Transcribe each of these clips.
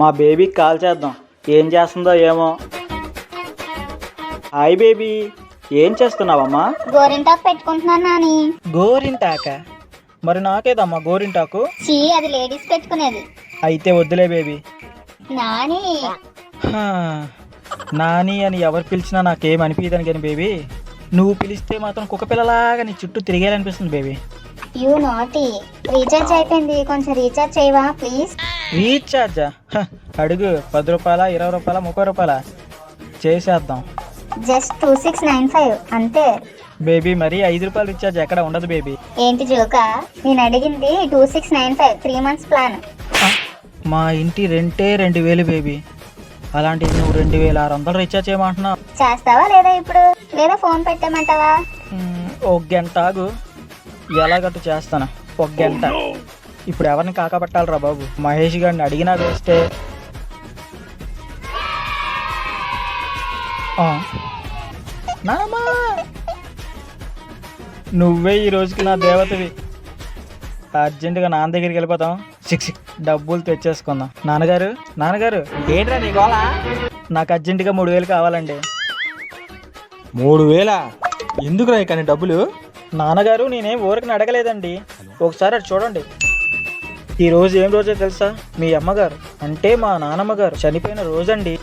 మా బేబీకి కాల్ చేద్దాం, ఏం చేస్తుందో ఏమో. హాయ్ బేబీ, ఏం చేస్తున్నావమ్మా? గోరింటాకు పెట్టుకుంటున్నాను నాని. గోరింటాక? మరి నాకేదమ్మా గోరింటాకు? చీ, అది లేడీస్ పెట్టుకునేది. అయితే వద్దులే బేబీ. నాని. హా, నాని అని ఎవరు పిలిచినా నాకేం అనిపించదని కానీ బేబీ, నువ్వు పిలిస్తే మాత్రం కుక్క పిల్లలాగా నీ చుట్టూ తిరిగేయాలనిపిస్తుంది బేబీ. You naughty. రీఛార్జ్ అయిపోయింది, కొంచెం రీఛార్జ్ చేయవా ప్లీజ్? రీఛార్జా? అడుగు. 10 రూపాయల, 20 రూపాయల, 30 రూపాయల? చేసేద్దాం. జస్ట్ 2695 అంతే. బేబీ మరి 5 రూపాయలు రీఛార్జ్ ఎక్కడ ఉండదు బేబీ. ఏంటి జోకా? నేను అడిగింది 2695 3 months ప్లాన్. మా ఇంటి రెంటే 2000 బేబీ, అలాంటిది నువ్వు 2600 రీఛార్జ్ చేయమంటున్నావు. చేస్తావా లేదా ఇప్పుడు, లేదా ఫోన్ పెట్టేమంటావా? ఒక గంట ఆగు, ఎలాగట్టు చేస్తాను. ఒక గంట. ఇప్పుడు ఎవరిని కాకపట్టాలరా బాబు? మహేష్ గారిని అడిగినా వేస్తే. నానమ్మా, నువ్వే ఈ రోజుకి నా దేవతవి. అర్జెంటుగా నాన్న దగ్గరికి వెళ్ళిపోతాం. 6 డబ్బులు తెచ్చేసుకుందాం. నాన్నగారు, నాన్నగారు. ఏంట్రా నీ గోళ? నాకు అర్జెంటుగా 3000 కావాలండి. 3000? ఎందుకురా కానీ డబ్బులు? నాన్నగారు, నేనేం ఊరికి అడగలేదండి, ఒకసారి అటు చూడండి. ఈ రోజు ఏం రోజో తెలుసా? మీ అమ్మగారు అంటే మా నానమ్మ గారు చనిపోయిన రోజండి.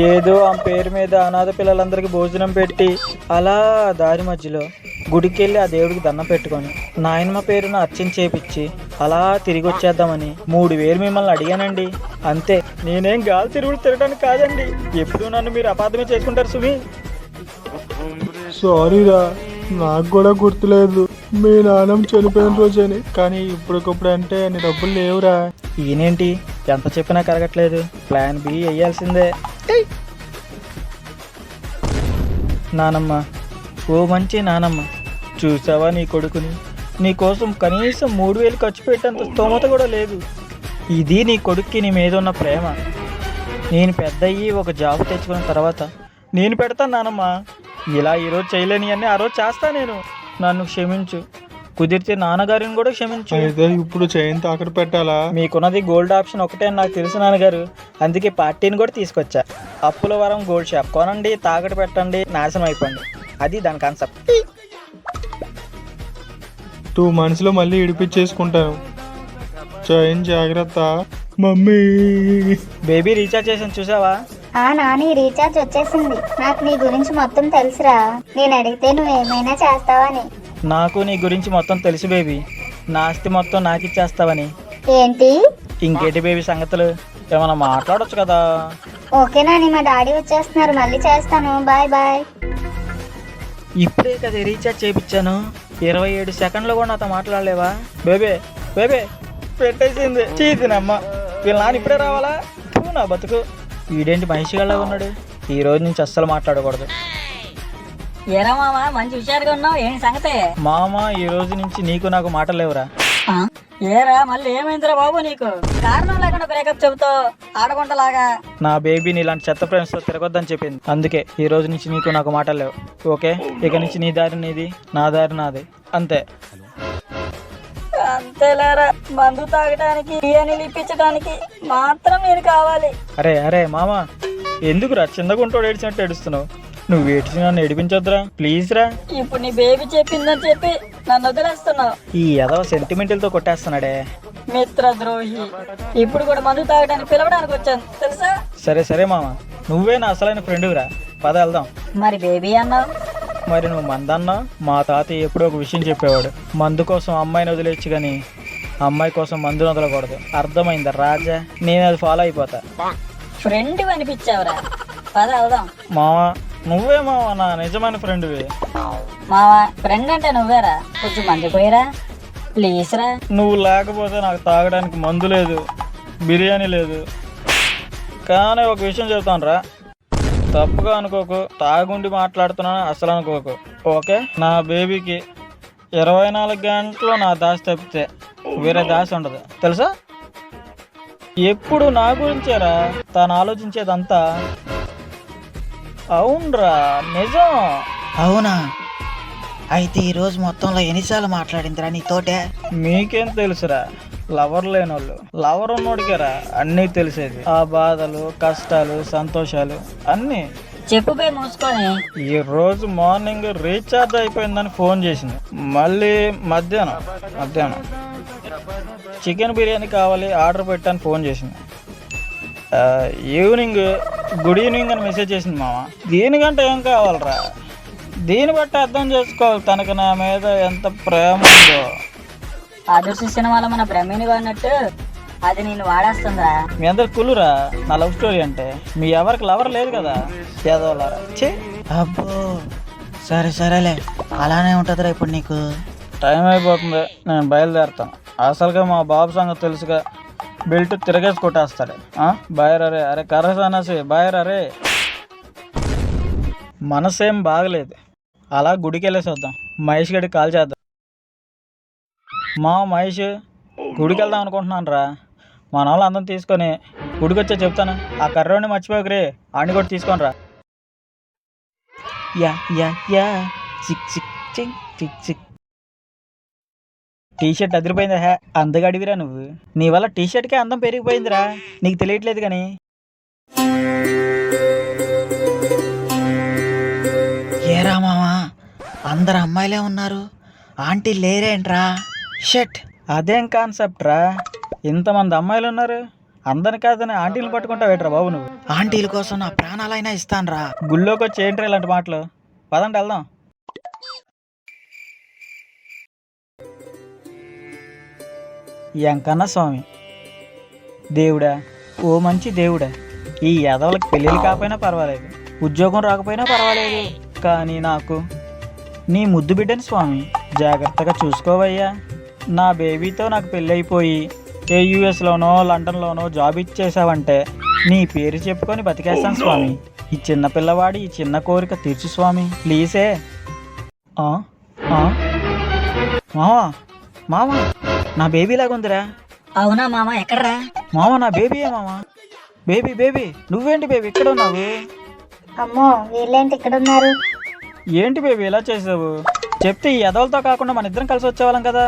ఏదో ఆ పేరు మీద అనాథ పిల్లలందరికీ భోజనం పెట్టి అలా దారి మధ్యలో గుడికి వెళ్ళి ఆ దేవుడికి దండం పెట్టుకొని నాయనమ్మ పేరును అర్చన చేపించి అలా తిరిగి వచ్చేద్దామని 3000 మిమ్మల్ని అడిగానండి, అంతే. నేనేం గాలి తిరుగుడు తిరగడానికి కాదండి. ఎప్పుడు నన్ను మీరు అపార్థమే చేసుకుంటారు సుమి. సారీరా, నాకు కూడా గుర్తులేదు మీ నాన్నమ్మ చనిపోయిన రోజని. కానీ ఇప్పటికప్పుడు అంటే నీ డబ్బులు లేవురా. ఈయనేంటి ఎంత చెప్పినా కరగట్లేదు? ప్లాన్ బి వేయాల్సిందే. నానమ్మ, ఓ మంచి నానమ్మ, చూసావా నీ కొడుకుని? నీ కోసం కనీసం 3000 ఖర్చు పెట్టేంత స్తోమత కూడా లేదు. ఇది నీ కొడుక్కి నీ మీద ఉన్న ప్రేమ. నేను పెద్దయ్యి ఒక జాబ్ తెచ్చుకున్న తర్వాత నేను పెడతాను నానమ్మ. ఇలా ఈరోజు చేయలేని అన్నీ ఆ రోజు చేస్తా నేను. నన్ను క్షమించు, కుదిరితే నాన్నగారిని కూడా క్షమించు. అయితే ఇప్పుడు చైన్ తాకట్టు పెట్టాలా? మీకున్నది గోల్డ్ ఆప్షన్ ఒకటే అని నాకు తెలుసు నాన్నగారు, అందుకే పార్టీని కూడా తీసుకొచ్చా. అప్పుల వరం గోల్డ్ షాప్ కొనండి, తాకట్టు పెట్టండి, నాశనం అయిపోండి. అది దాని కాన్సెప్ట్. 2 monthsలో మళ్ళీ ఇడిపించేసుకుంటాను. చైన్ జాగ్రత్త మమ్మీ. బేబీ రీఛార్జ్ చేసాను చూసావా? నాని, రీఛార్జ్ వచ్చేసింది. నాకు నీ గురించి మొత్తం తెలుసురా. నేను అడిగితే నువ్వేమైనా చేస్తావని. నాకు నీ గురించి మొత్తం తెలుసు బేబీ. నా ఆస్తి మొత్తం నాకు ఇచ్చేస్తావని. ఏంటి? ఇంకేంటి బేబీ సంగతులు? ఏమన్నా మాట్లాడొచ్చు కదా. ఓకే నాని, మా డాడీ వచ్చేస్తున్నారు, మళ్ళీ చేస్తాను. Bye bye. ఇప్పుడే కదా రీఛార్జ్ చేయించాను, 27 సెకండ్లు కూడా నాతో మాట్లాడలేవా? బేబే బేబే పెట్టేసింది. చీతినమ్మ, వీళ్ళ నాన్న ఇప్పుడే రావాలా? నా బతుకు. వీడేంటి మనిషి గల్లా ఉన్నాడు? ఈ రోజు నుంచి అస్సలు మాట్లాడకూడదు. ఏరా మామ, మంచి హుషారుగా ఉన్నావు, ఏం సంగతే? మామ, ఈ రోజు నుంచి నీకు నాకు మాటలు లేవురా. ఏరా మళ్ళీ ఏమైందిరా బాబు నీకు? కారణం లేకుండా బ్రేకప్ చెబుతావు ఆడగుంటలాగా. నా బేబీని ఇలాంటి చెత్త ఫ్రెండ్స్తో తిరగొద్దని చెప్పింది, అందుకే ఈ రోజు నుంచి నీకు నాకు మాటలు లేవు. ఓకే, ఇక నుంచి నీ దారి నీది, నా దారి నాది, అంతే. అంతేలేరా, మందు తాగడానికి బిర్యానీలు ఇప్పించడానికి మాత్రం నేను కావాలి. అరే అరే మామ, ఎందుకురా చిన్నగుంటోడు ఏడిచినట్టు ఏడుస్తున్నావు? నువ్వు ఏడ్చి నన్ను ఏడిపించొద్దురా ప్లీజ్ రా. ఇప్పుడు నీ బేబీ చెప్పిందని చెప్పి నన్ను వదిలేస్తున్నావు. ఈ ఎదవ సెంటిమెంటల్తో కొట్టేస్తున్నాడే. మిత్ర ద్రోహి. ఇప్పుడు కూడా మందు తాగడానికి పిలవడానికి వచ్చాను తెలుసా? సరే సరే మామ, నువ్వే నా అసలైన ఫ్రెండురా, పద వెళ్దాం. మరి బేబీ అన్నావు. మరి నువ్వు మందన్నా, మా తాతయ్య ఎప్పుడో ఒక విషయం చెప్పేవాడు, మందు కోసం అమ్మాయిని వదిలేచ్చు కానీ అమ్మాయి కోసం మందుని వదలకూడదు. అర్థమైందా రాజా? నేను అది ఫాలో అయిపోతా. ఫ్రెండ్ అనిపించావురా, పద వెళ్దాం. మావా, నువ్వే మావా నా నిజమైన ఫ్రెండ్వి. మావా, ఫ్రెండ్ అంటే నువ్వేరా, కొంచెం మంది పోయిరా ప్లీజ్ రా. నువ్వు లేకపోతే నాకు తాగడానికి మందు లేదు, బిర్యానీ లేదు. కానీ ఒక విషయం చెప్తాను రా, తప్పుగా అనుకోకు, తాగుండి మాట్లాడుతున్నాను అసలు అనుకోకు, ఓకే? నా బేబీకి 24 గంటలు నా దాసి తప్పితే వేరే దాసి ఉండదు తెలుసా? ఎప్పుడు నా గురించేరా తాను ఆలోచించేదంతా. అవునరా, నిజం. అవునా? అయితే ఈరోజు మొత్తంలో ఎన్నిసార్లు మాట్లాడిందిరా నీతోటే? మీకేం తెలుసురా? లవర్ లేనోళ్ళు. లవర్ ఉన్నోడికేరా అన్నీ తెలిసేది, ఆ బాధలు కష్టాలు సంతోషాలు అన్నీ. చెప్పు పోయి మూసుకొని. ఈ రోజు మార్నింగ్ రీఛార్జ్ అయిపోయిందని ఫోన్ చేసింది. మళ్ళీ మధ్యాహ్నం చికెన్ బిర్యానీ కావాలి ఆర్డర్ పెట్టని ఫోన్ చేసింది. ఈవినింగ్ గుడ్ ఈవినింగ్ అని మెసేజ్ చేసింది మామ. దీనికంటే ఏం కావాలరా? దీన్ని బట్టి అర్థం చేసుకోవాలి తనకు నా మీద ఎంత ప్రేమ ఉందో. ఆదర్శ సినిమాలో మన బ్రహ్మిని అన్నట్టు అది నేను వాడేస్తుందా? మీ అందరు కులురా నా లవ్ స్టోరీ అంటే. మీ ఎవరికి లవర్ లేదు కదా చదవాలరా. అబ్బో సరేలే, అలానే ఉంటుందిరా ఇప్పుడు నీకు. టైం అయిపోతుంది, నేను బయలుదేరుతాను. అసలుగా మా బాబు సంగతి తెలుసుగా, బెల్ట్ తిరగేసి కొట్టేస్తాడు. బాయ్ రే. అరే కర్రసానసి బాయ్ రే. మనసేం బాగలేదు, అలా గుడికి వెళ్ళేసి వద్దాం. మహేష్ గడికి కాల్ చేద్దాం. మా మహేష్ గుడికి వెళ్దాం అనుకుంటున్నాను రా. మన వాళ్ళు అందరం తీసుకొని గుడికి వచ్చే చెప్తాను. ఆ కర్రోని మర్చిపోక రే, ఆడిని కూడా తీసుకొని రా. యా చిక్ చిక్ చిక్ చిక్ చిక్. టీషర్ట్ అదిరిపోయిందా? అందగా అడివిరా నువ్వు. నీ వల్ల టీషర్ట్కే అందం పెరిగిపోయిందిరా, నీకు తెలియట్లేదు కానీ. ఏరా మావా, అందరు అమ్మాయిలే ఉన్నారు, ఆంటీ లేరేంట్రా? షట్. అదేం కాన్సెప్ట్ రా, ఇంతమంది అమ్మాయిలు ఉన్నారు, అందరిని కాదని ఆంటీలు పట్టుకుంటా వేటరా బాబు నువ్వు. ఆంటీల కోసం నా ప్రాణాలైనా ఇస్తానురా. గుళ్ళోకి వచ్చి ఏంట్రా ఇలాంటి మాటలు? పదండి వెళ్దాం. ఎంకన్న స్వామి దేవుడా, ఓ మంచి దేవుడా, ఈ ఎదవలకి పెళ్ళిళ్ళు కాకపోయినా పర్వాలేదు, ఉద్యోగం రాకపోయినా పర్వాలేదు, కానీ నాకు నీ ముద్దు బిడ్డని స్వామి జాగ్రత్తగా చూసుకోవయ్యా. నా బేబీతో నాకు పెళ్ళి అయిపోయి ఏ యూఎస్లోనో లండన్లోనో జాబ్ ఇచ్చేసావంటే నీ పేరు చెప్పుకొని బతికేస్తాను స్వామి. ఈ చిన్న పిల్లవాడి ఈ చిన్న కోరిక తీర్చు స్వామి ప్లీజే. మావా నా బేబీ లాగుందిరా. అవునా మామ, ఎక్కడరా? మామ నా బేబీయే మామ. బేబీ నువ్వేంటి బేబీ ఇక్కడ ఉన్నావు? అమ్మో వీళ్ళేంటి ఇక్కడ ఉన్నారు? ఏంటి బేబీ ఇలా చేసావు? చెప్తే ఈ ఎదవలతో కాకుండా మన ఇద్దరం కలిసి వచ్చేవాళ్ళం కదా.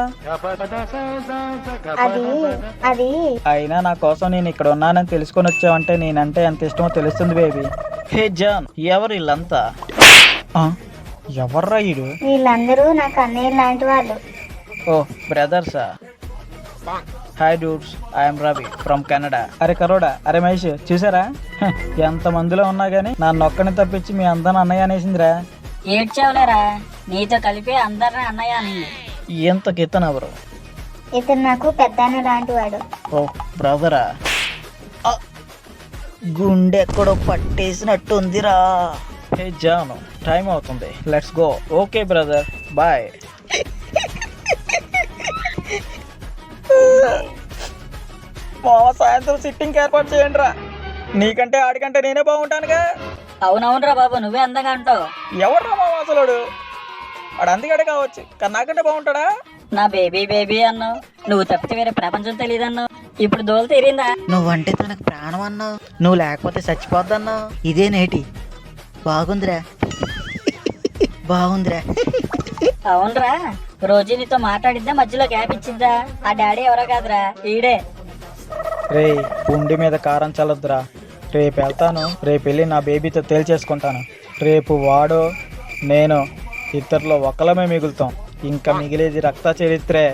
అది అయినా నా కోసం నేను ఇక్కడ ఉన్నానని తెలుసుకొని వచ్చావంటే నేనంటే ఎంత ఇష్టమో తెలుస్తుంది బేబీ. హే జాన్, ఎవరు వీళ్ళంతా? ఎవర్రా ఈడు? వీళ్ళందరూ నాకు అన్నయ్య లాంటి వాళ్ళు. ఓ బ్రదర్సా. Hi dudes, I'm Ravi from Canada. అరే కరోడా, అరే మహేష్ చూసారా? ఎంత మందిలో ఉన్నా గానీ నన్ను ఒక్కని తప్పించి మీ అందరిని అన్నయ్య అనేసిందిరా. ఏడ్చావులేరా, నీతో కలిపి అందరిని అన్నయ్య అని. ఎంత కితన బ్రో? ఇతను నాకు పెద్దాన్న లాంటి వాడు. ఓ బ్రదరా. గుండె ఎక్కడో పట్టేసినట్టుందిరా. హే జాను, టైం అవుతుంది, let's go. Okay brother, bye. మామ సాయంత్రం సిట్టింగ్ ఏర్పాటు చేయండి రా. నీకంటే ఆడికంటే నేనే బాగుంటానుగా. అవునవునరా బాబు, నువ్వే అందంగా అంటావు. ఎవర్రా మామ అసలుడు? వాడు అందుకడే కావచ్చు, కానీ నాకంటే బాగుంటాడా? నా బేబీ అన్నావు, నువ్వు తప్పితే వేరే ప్రపంచం తెలియదన్నావు, ఇప్పుడు దోలు తీరిందా? నువ్వంటే తనకు ప్రాణం అన్నావు, నువ్వు లేకపోతే చచ్చిపోద్దన్నావు. ఇదే నేటి బాగుందిరా. అవునరా, రోజు నీతో మాట్లాడిద్దా మధ్యలో గ్యాప్ ఇచ్చిద్దా? ఆ డాడీ ఎవరో కాదురా, ఈడే. రే పుండి మీద కారం చల్లొద్దురా. రేపు వెళ్తాను, రేపు వెళ్ళి నా బేబీతో తేల్చేసుకుంటాను. రేపు వాడో నేను ఇద్దరిలో ఒకలమే మిగులుతాం, ఇంకా మిగిలేది రక్త చరిత్రే.